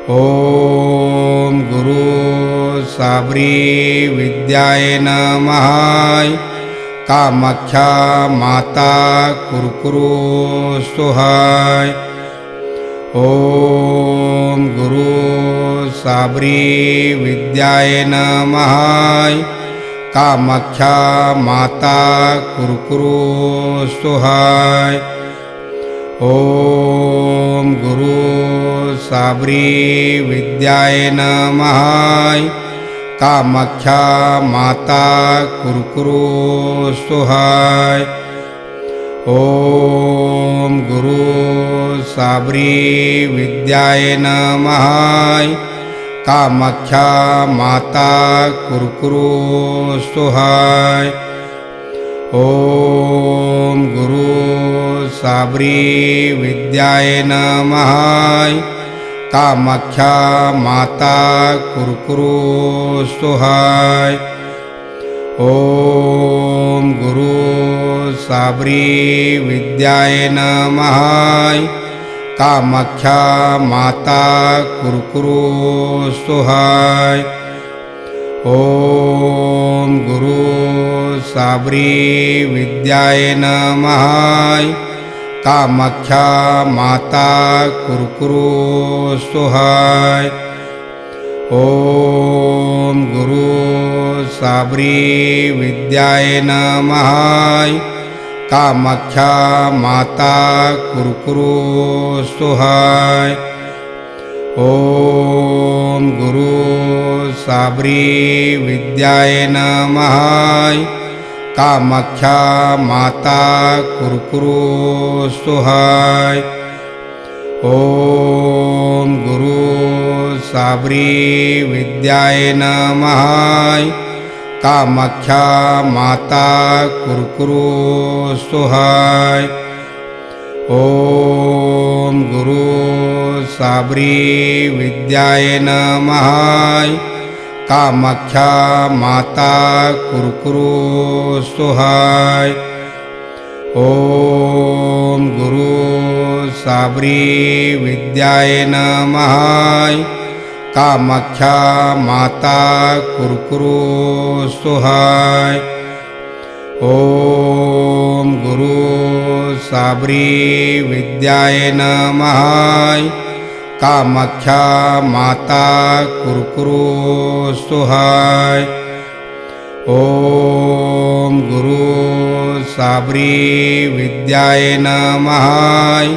ओम गुरु साबरी विद्याय नमः। कामाख्या माता कुरकुरु सुहाय। ओम गुरु साबरी विद्याय नमः। कामाख्या माता कुरकुरु सुहाय। ओम गुरु साबरी विद्याय नमः। कामाख्या माता कुरकुरु सुहाय। ओम गुरु साबरी विद्याय नमः। कामाख्या माता कुरकुरु सुहाय। ओम गुरु साबरी विद्याय नमः। कामाख्या माता कुरकुरु सुहाय। ओम गुरु साबरी विद्याय नमः। कामाख्या माता कुरकुरु सुहाय। ओम गुरु साबरी विद्याय नमः। कामाख्या माता कुरकुरु सुहाय। ओम गुरु साबरी विद्याय नमः। कामाख्या माता कुरकुरु सुहाय। ओम गुरु साबरी विद्याय नमः। कामाख्या माता कुरकुरु सुहाय। ओम गुरु साबरी विद्याय नमः। कामाख्या माता कुरकुरु सुहाय। ओम गुरु साबरी विद्याय नमः। कामाख्या माता कुरकुरु सुहाय। ओम गुरु साबरी विद्याय नमः। कामाख्या माता कुरकुरु सुहाय। ओम गुरु साबरी विद्याय नमः। कामाख्या माता कुरकुरु सुहाय। ओम गुरु साबरी विद्याय नमः।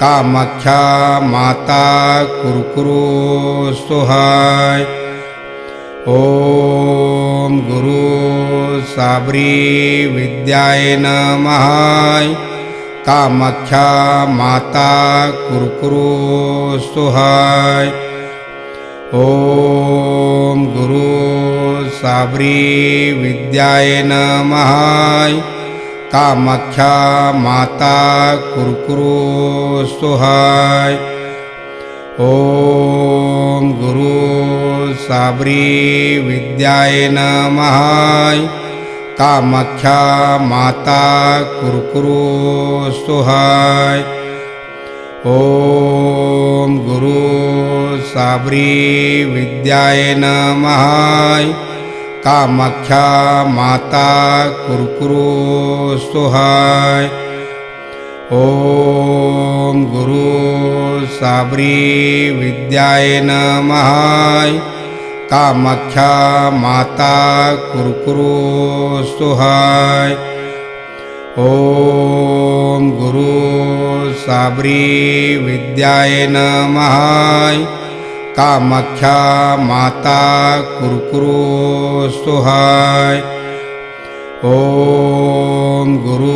कामाख्या माता कुरकुरु सुहाय। ओम गुरु साबरी विद्याय नमः। कामाख्या माता कुरकुरु सुहाय। ओम गुरु साबरी विद्याय नमः। कामाख्या माता कुरकुरु सुहाय। ओम गुरु साबरी विद्याय नमः। कामाख्या माता कुरकुरु सुहाय। ओम गुरु साबरी विद्याय नमः। कामाख्या माता कुरकुरु सुहाय। ओम गुरु साबरी विद्याय नमः। कामाख्या माता कुरकुरु सुहाय। ओम गुरु साबरी विद्याय नमः। कामाख्या माता कुरकुरु सुहाय। ओम गुरु